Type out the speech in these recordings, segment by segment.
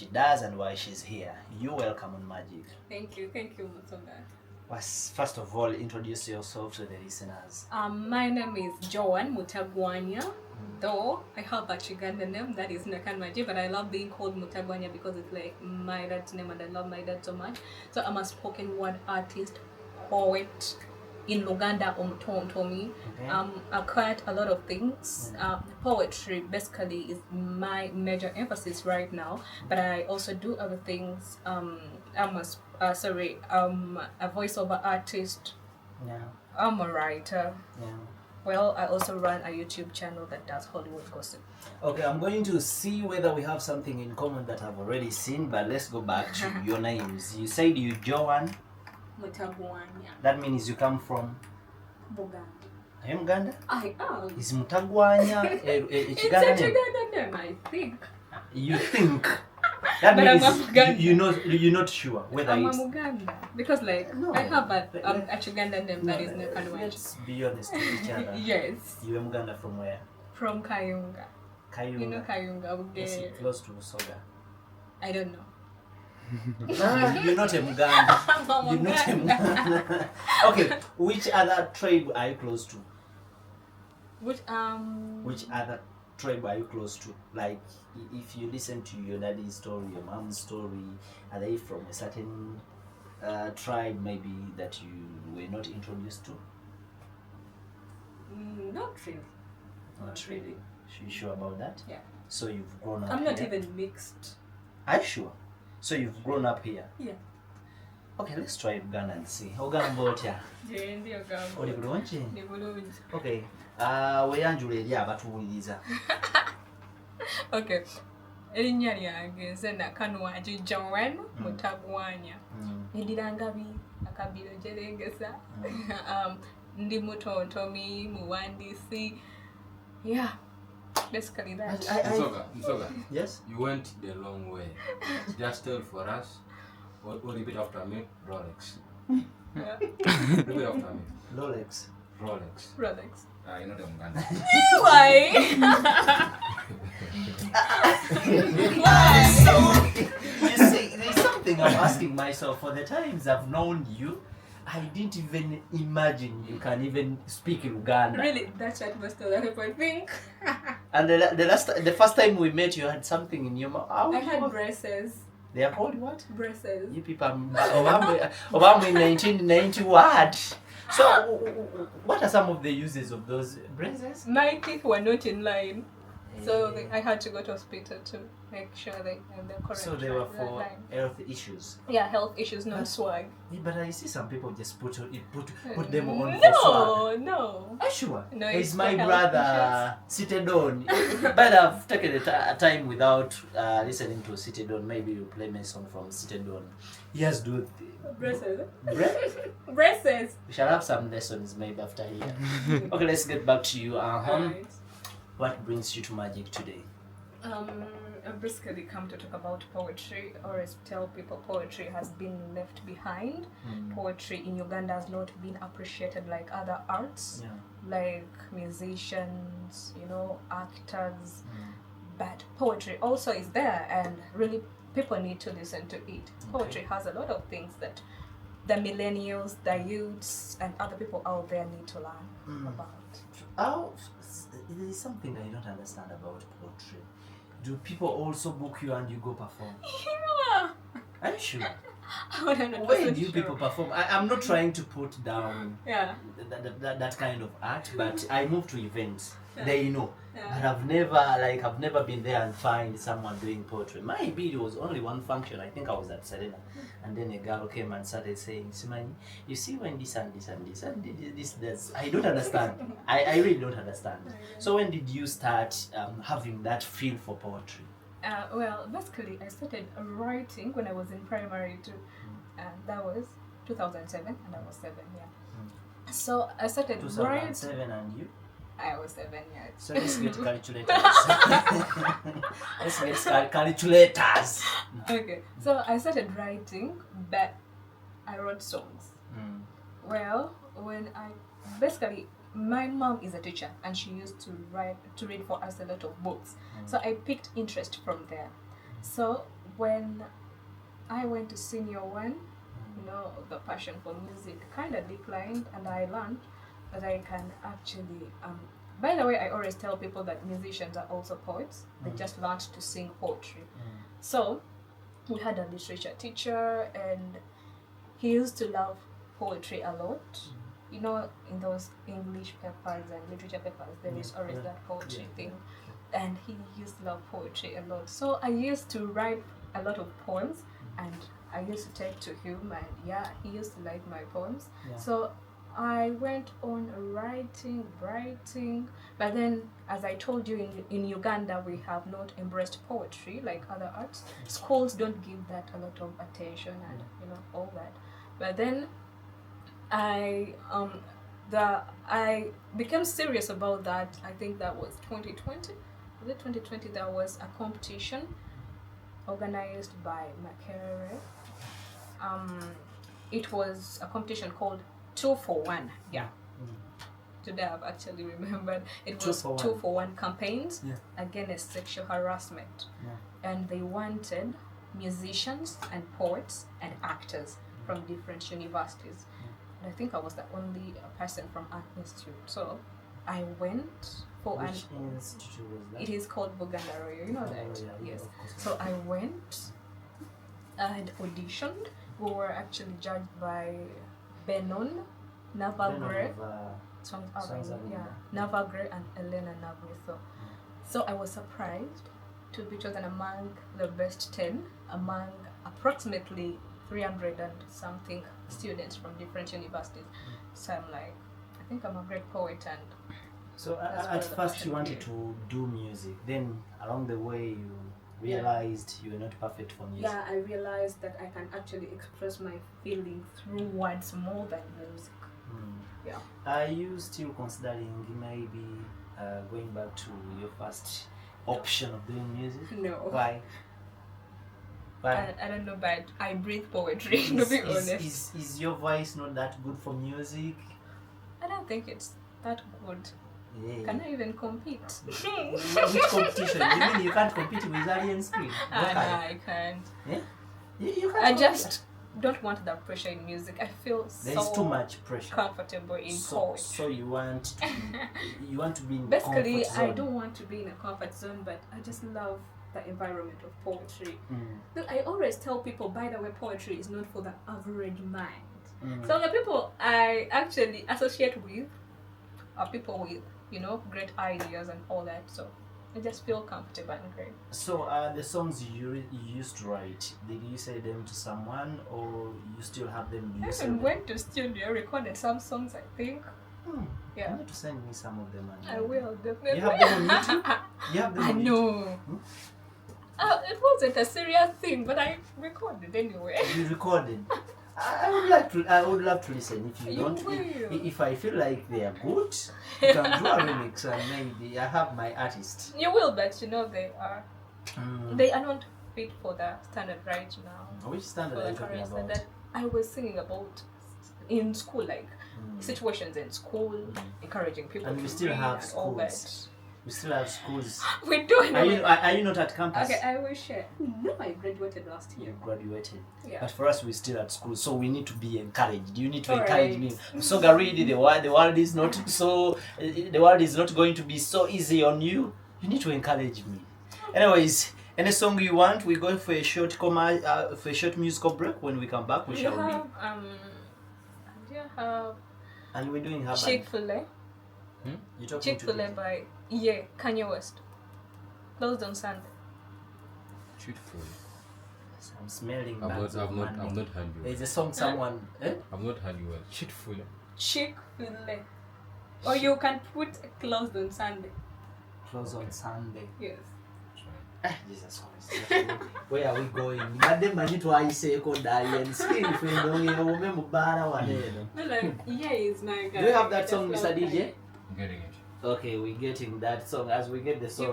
she does and why she's here. You're welcome on Magic. Thank you, Mutonga. First of all, introduce yourself to the listeners. My name is Joan Mutagwanya. Though I have a Uganda name that is Nakanmaji, but I love being called Mutagwanya because it's like my dad's name and I love my dad so much. So I'm a spoken word artist, poet in Luganda Omtontomi. I quite a lot of things. Poetry basically is my major emphasis right now, but I also do other things. I'm a voiceover artist. Yeah. I'm a writer. Yeah. Well, I also run a YouTube channel that does Hollywood gossip. Okay, I'm going to see whether we have something in common that I've already seen, but let's go back to your names. You said you Joan Mutagwanya. That means you come from Buganda. Are you Uganda? I am. Is Mutagwanya It's a Uganda name, I think. You think? That but means you're not sure whether I'm it's... a Muganda. Because no. I have a Uganda name that is Nakanwaji. Let's be honest with each other. Yes. You're Muganda from where? From Kayunga. Kayunga. You know Kayunga? Yes, close to Soga. I don't know. You're not a Muganda. I'm You're not a Muganda. Okay, which other tribe are you close to? Which other tribe are you close to? Like, if you listen to your daddy's story, your mom's story, are they from a certain tribe maybe that you were not introduced to? Not really. Not really. You sure about that? Yeah. So you've grown up I'm not here? even mixed. Are you sure? So you've grown up here? Yeah. Okay, let's try Uganda and see. Ogambotya. Oli bulungi? Okay. Weyanjula eri abatuwuliriza. Okay. Erinnya lyange nze Nakanwaji Joan Mutagwanya. Edirangabi akabiro jerengesa. Ndi mutontomi muwandiisi. Yeah. Basically that. Msoga. Yes? You went the long way. Just tell for us, or repeat after me, Rolex. Yeah. Repeat after me. Rolex. Rolex. You're not a Muganda. Why? So, you see, there's something I'm asking myself. For the times I've known you, I didn't even imagine you can even speak Uganda. Really? That's what most of the people think. And the first time we met, you had something in your mouth. I had braces. They are called what? Braces. You people, Obama in 1990 what? So, what are some of the uses of those braces? My teeth were not in line. So I had to go to hospital to make sure they have the correct. So they were for health issues. Yeah, health issues, not swag. Yeah, but I see some people just put them on for swag. No. Are you sure? No, it's my brother seated on. But I've taken a time without listening to seated on. Maybe you play me song from seated on. He has do braces. Braces. We shall have some lessons maybe after here. Okay, let's get back to you. Right. What brings you to Magic today? I've basically come to talk about poetry, or tell people poetry has been left behind. Poetry in Uganda has not been appreciated like other arts, like musicians, actors. But poetry also is there, and really people need to listen to it. Poetry has a lot of things that the millennials, the youths, and other people out there need to learn about. There is something I don't understand about poetry. Do people also book you and you go perform? Yeah. Are you sure? Where do you people perform? I'm not trying to put down that kind of art, but I move to events. They know. But I've never been there and find someone doing poetry. Maybe it was only one function. I think I was at Serena, and then a girl came and started saying, "Simani, you see when this and this and this and this, I don't understand. I really don't understand." So when did you start having that feel for poetry? Well, basically, I started writing when I was in primary too, and that was 2007, and I was 7. Yeah. So I started 2007, and you? I was 7 years. So let's get calculators. Let's get calculators. Okay, so I started writing, but I wrote songs. Well, my mom is a teacher, and she used to read for us a lot of books. So I picked interest from there. So when I went to senior one, the passion for music kind of declined, and I learned that I can actually. By the way, I always tell people that musicians are also poets. They just learned to sing poetry. So we had a literature teacher, and he used to love poetry a lot. In those English papers and literature papers, there is always that poetry thing. And he used to love poetry a lot. So I used to write a lot of poems, and I used to take to him, and he used to like my poems. So I went on writing, but then, as I told you, in Uganda we have not embraced poetry like other arts. Schools don't give that a lot of attention, and all that. But then I became serious about that. I think that was 2020. Was it 2020? There was a competition organized by Makerere. It was a competition called 2 for 1. Yeah. Today I've actually remembered. It was 2 for 1 campaigns against sexual harassment. And they wanted musicians and poets and actors from different universities. And I think I was the only person from Art Institute. So I went for Which institute was that? It is called Buganda Royal, you know that? Yes. So I went and auditioned. We were actually judged by Benon, Navagre, Navagre and Elena Navri. So I was surprised to be chosen among the best 10, among approximately 300 and something students from different universities. So I'm like, I think I'm a great poet. And so at first you wanted to do music, then along the way you realized you were not perfect for music. Yeah, I realized that I can actually express my feelings through words more than music. Yeah. Are you still considering maybe going back to your first option of doing music? No. Why? I don't know, but I breathe poetry, to be honest. Is your voice not that good for music? I don't think it's that good. Yeah. Can I even compete? Which competition? You mean you can't compete with Alien Screen? No, I can't. Yeah? You can't. I just don't want that pressure in music. I feel there's too much pressure. Comfortable in poetry. So you want to be in basically comfort zone. I don't want to be in a comfort zone, but I just love the environment of poetry. I always tell people, by the way, poetry is not for the average mind. So the people I actually associate with are people with great ideas and all that. So I just feel comfortable and great. So the songs you used to write, did you say them to someone, or you still have them yourself? I went to studio, recorded some songs, I think. Yeah. You need to send me some of them. I will, definitely. You have them on YouTube? You have them on YouTube? No. It wasn't a serious thing, but I recorded anyway. You recorded? I would love to listen. If you don't, if I feel like they are good, you can do a remix, and maybe I have my artist. You will, but they are not fit for the standard right now. Which standard are you talking about? That I was singing about in school, like situations in school, encouraging people. And we still have schools. We still have schools. We do. Are you not at campus? Okay, I will share. No, I graduated last year. You graduated. Yeah. But for us, we're still at school, so we need to be encouraged. You need to encourage me. So Garidi, the world is not so. The world is not going to be so easy on you. You need to encourage me. Anyways, any song you want, we go for a short musical break. When we come back, we shall be. Do you have? And we're doing how Chick-fil-A. You talking Chick-fil-A by Kanye West. Closed on Sunday. Chick-fil-A. I'm smelling. I've not heard you. There's a song someone. I've not heard you well. Chick-fil-A. Chick-fil-A. Or you can put closed on Sunday. Closed on Sunday. Yes. Jesus Christ. Where are we going? Madam, I need to say code and skin if we don't remember Bara one. Is my guy. Do you have that song, Mr. DJ? I'm getting it. Okay, we're getting that song. As we get the song,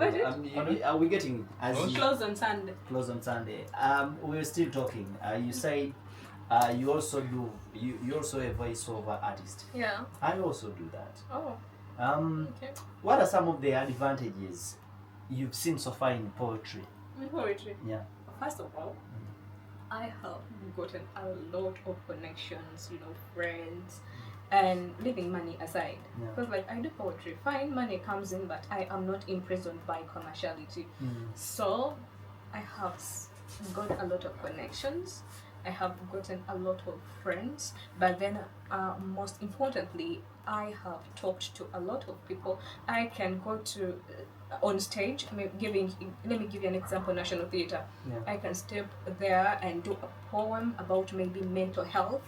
you got it? Are we getting it? As close on Sunday. Close on Sunday. We're still talking. You say you also do. You also a voiceover artist. Yeah. I also do that. Oh. Okay. What are some of the advantages you've seen so far in poetry? In poetry? Yeah. first of all, I have gotten a lot of connections, friends, and leaving money aside. Because like I do poetry, fine, money comes in, but I am not imprisoned by commerciality. So I have got a lot of connections. I have gotten a lot of friends, but then most importantly, I have talked to a lot of people. I can go to on stage. Let me give you an example. National Theatre. I can step there and do a poem about maybe mental health.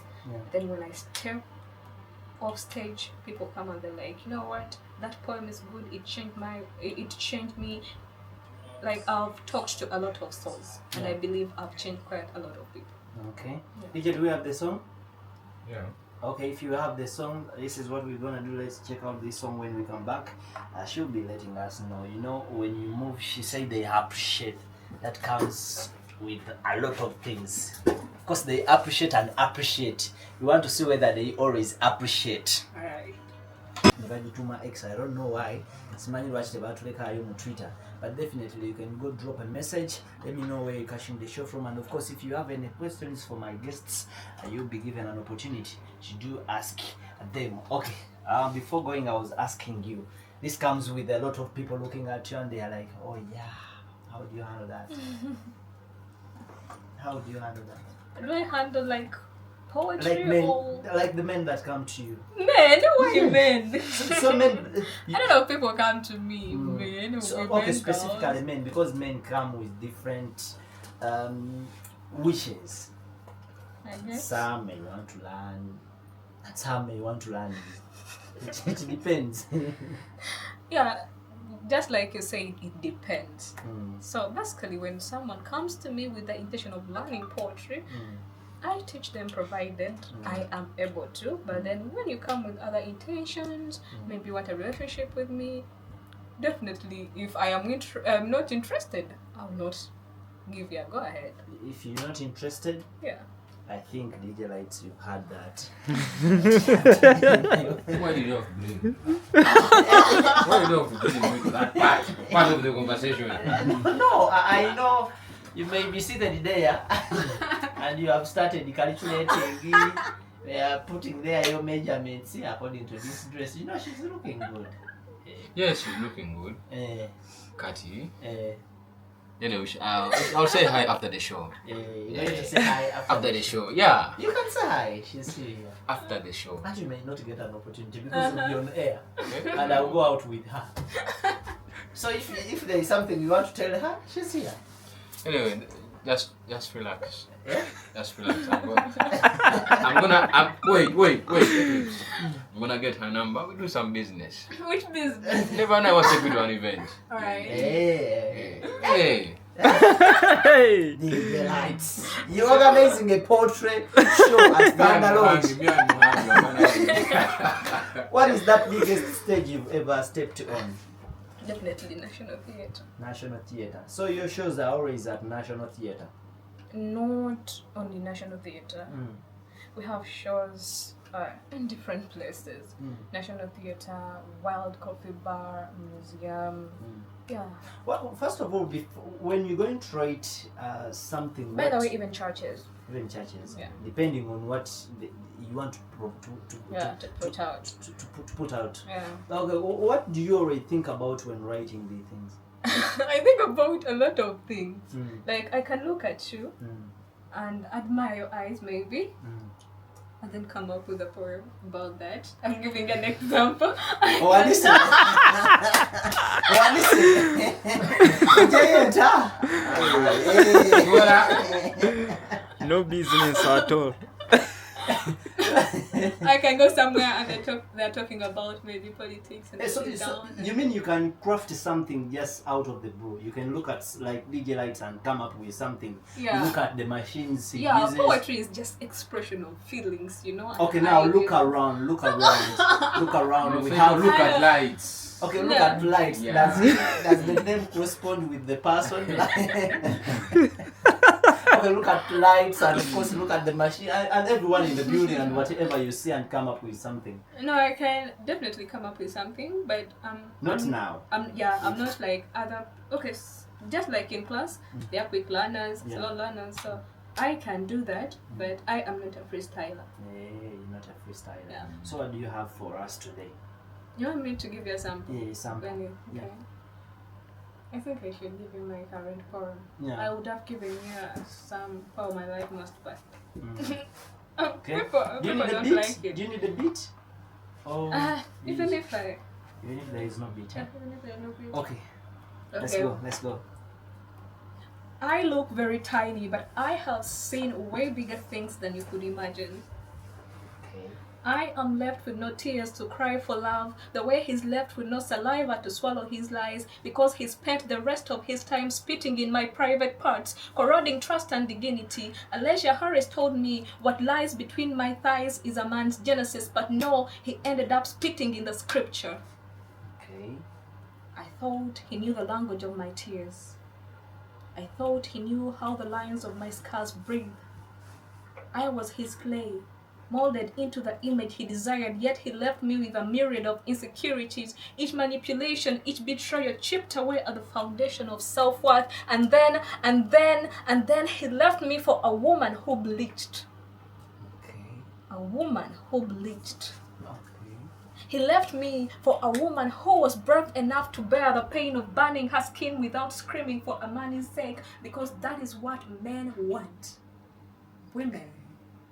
Then when I step off stage, people come and they're like, you know what? That poem is good. It changed me. Like I've talked to a lot of souls, and I believe I've changed quite a lot of people. Okay. DJ, do we have the song? Yeah. Okay, if you have the song, this is what we're gonna do. Let's check out this song when we come back. She'll be letting us know. When you move, she said they appreciate. That comes with a lot of things. Of course, they appreciate and appreciate. You want to see whether they always appreciate. Alright. To my ex, I don't know why. It's money watched about on Twitter. But definitely you can go drop a message. Let me know where you're catching the show from. And of course, if you have any questions for my guests, you'll be given an opportunity to do ask them. Okay. Before going, I was asking you. This comes with a lot of people looking at you and they are like, oh yeah, how do you handle that? How do you handle that? Do I handle like poetry like the men that come to you? Men? Why men? So men. I don't know if people come to me. Men. Specifically men, because men come with different wishes. I guess. Some may want to learn. Some may want to learn. It depends. Yeah. Just like you say, it depends. So basically, when someone comes to me with the intention of learning poetry, I teach them provided I am able to. But then when you come with other intentions, maybe you want a relationship with me, definitely if I am not interested, I'll not give you a go ahead. If you're not interested, yeah. I think DJ Lights, you've had that. Why did you have to blame? Why did you have to blame that part of the conversation? No, I know you may be seated there and you have started calculating. They are putting there your measurements according to this dress. She's looking good. Yes, she's looking good. Kati. Anyway, I'll say hi after the show. You're going to say hi after the show. Yeah. You can say hi. She's here. After the show. And you may not get an opportunity because you'll be on air. And I'll go out with her. So if there is something you want to tell her, she's here. Anyway, just relax. Yeah? Just relax. Wait. I'm gonna get her number. We do some business. Which business? Never know what's a good one event. Alright. Hey. The lights. You're organizing a portrait show at Thunder Lodge. What is that biggest stage you've ever stepped on? Definitely National Theatre. National Theatre. So your shows are always at National Theatre? Not only National Theatre. We have shows in different places. National Theatre, Wild Coffee Bar, Museum. Yeah. Well, first of all, when you're going to write something... By the way, even churches. Even churches. Yeah. Depending on what you want to put out. To put out. Yeah. Okay, what do you already think about when writing these things? I think about a lot of things. Like I can look at you and admire your eyes maybe. And then come up with a poem about that. I'm giving an example. No business at all. I can go somewhere and they're talking about maybe politics and so you mean you can craft something just out of the blue? You can look at like DJ Lights and come up with something. Yeah. You look at the machines. Poetry is just expression of feelings, Okay, now look around. Look around. Look at lights. Okay, look at lights. Yeah. Does the name correspond with the person? Okay, look at lights and of course look at the machine and everyone in the building and whatever you see and come up with something. No, I can definitely come up with something, but not now. I'm not like other. Okay, just like in class, they are quick learners, slow learners. So I can do that, but I am not a freestyler. You're not a freestyler. Yeah. So what do you have for us today? You want me to give you a sample? Yeah, sample. Okay. Yeah. I think I should give you my current poem. Yeah. I would have given you some poem I like most, but Okay. people Do you need a don't beat? like it. Do you need a beat? Oh. Even if there is no beat. Huh? even if there are no beat. Okay. Let's go. I look very tiny, but I have seen way bigger things than you could imagine. Okay. I am left with no tears to cry for love, the way he's left with no saliva to swallow his lies, because he spent the rest of his time spitting in my private parts, corroding trust and dignity. Alicia Harris told me what lies between my thighs is a man's genesis, but no, he ended up spitting in the scripture. Okay. I thought he knew the language of my tears. I thought he knew how the lines of my scars breathe. I was his clay, molded into the image he desired, yet he left me with a myriad of insecurities, each manipulation, each betrayal chipped away at the foundation of self-worth, and then he left me for a woman who bleached. Okay. A woman who bleached. Okay. He left me for a woman who was brave enough to bear the pain of burning her skin without screaming for a man's sake, because that is what men want. Women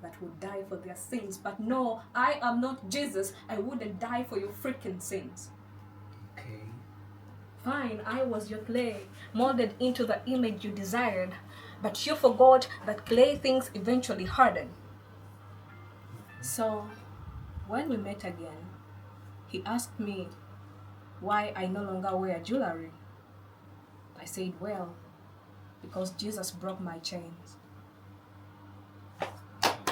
that would die for their sins. But no, I am not Jesus. I wouldn't die for your freaking sins. Okay. Fine, I was your clay, molded into the image you desired. But you forgot that clay things eventually harden. So, when we met again, he asked me why I no longer wear jewelry. I said, well, because Jesus broke my chains.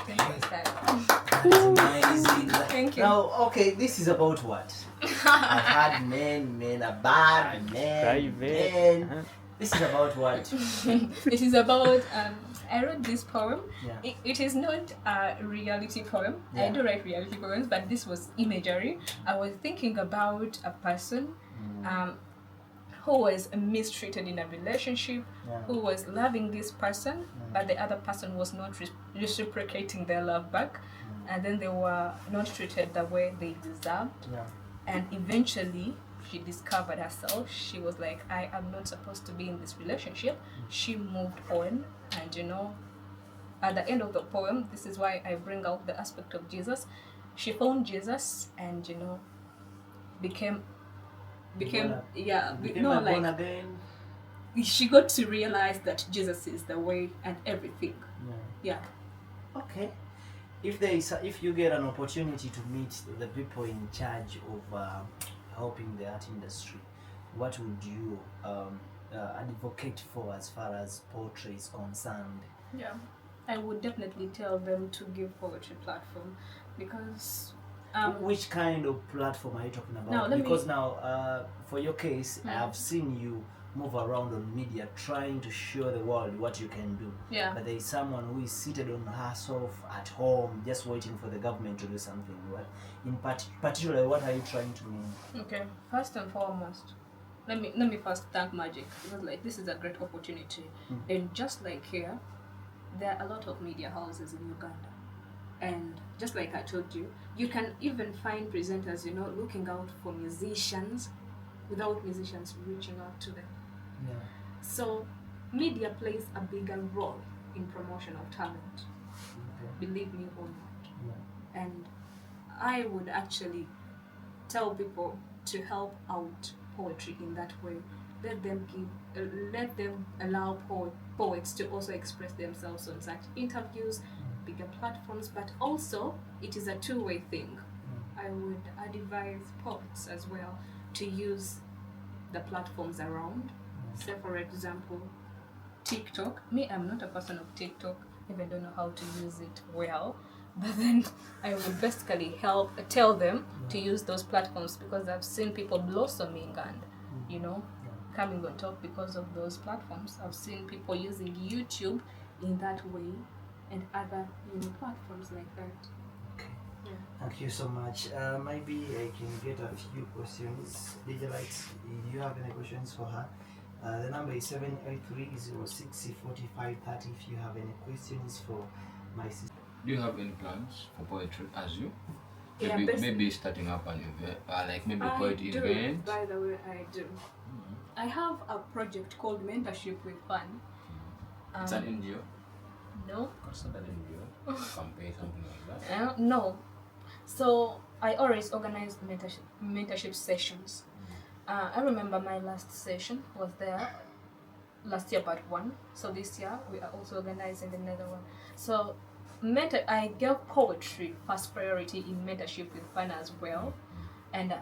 That's amazing. Thank you. Now, okay, this is about what? I've had men are bad, men. This is about what? It is about, I wrote this poem. Yeah. It is not a reality poem. Yeah. I do write reality poems, but this was imagery. I was thinking about a person who was mistreated in a relationship, who was loving this person, but the other person was not reciprocating their love back, and then they were not treated the way they deserved. And eventually she discovered herself. She was like, I am not supposed to be in this relationship. She moved on, and at the end of the poem, this is why I bring out the aspect of Jesus. She found Jesus and became born again. She got to realize that Jesus is the way and everything. Okay. If you get an opportunity to meet the people in charge of helping the art industry, what would you advocate for as far as poetry is concerned? I would definitely tell them to give poetry platform, because which kind of platform are you talking about? Now, for your case, I have seen you move around on media trying to show the world what you can do. But there is someone who is seated on herself at home just waiting for the government to do something. What, in particular, what are you trying to mean? Okay, first and foremost, let me first thank Magic, because this is a great opportunity. And just like here, there are a lot of media houses in Uganda. And just like I told you, you can even find presenters, looking out for musicians without musicians reaching out to them. So media plays a bigger role in promotion of talent, believe me or not. And I would actually tell people to help out poetry in that way. Let them allow poets to also express themselves on such interviews, bigger platforms, but also it is a two-way thing. I would advise poets as well to use the platforms around. Say for example, TikTok. Me, I'm not a person of TikTok, even don't know how to use it well. But then I would basically tell them to use those platforms, because I've seen people blossoming and coming on top because of those platforms. I've seen people using YouTube in that way and other platforms like that. Okay. Thank you so much. Maybe I can get a few questions. DJ Lights, do you have any questions for her? The number is 783064530 if you have any questions for my sister. Do you have any plans for poetry as you? Yeah, Maybe starting up an event, like maybe a poet do, event. by the way, I do. I have a project called Mentorship with Fun. It's an NGO. No. It's not an NGO. Campaign, something like that. No. So I always organize mentorship sessions. I remember my last session was there last year, part 1. So this year we are also organizing another one. So I gave poetry first priority in mentorship with fun as well, and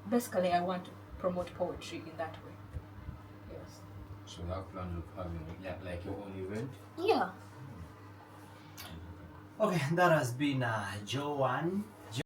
basically I want to promote poetry in that way. Yes. So you have plans of having like your own event? Yeah. Okay, that has been Joan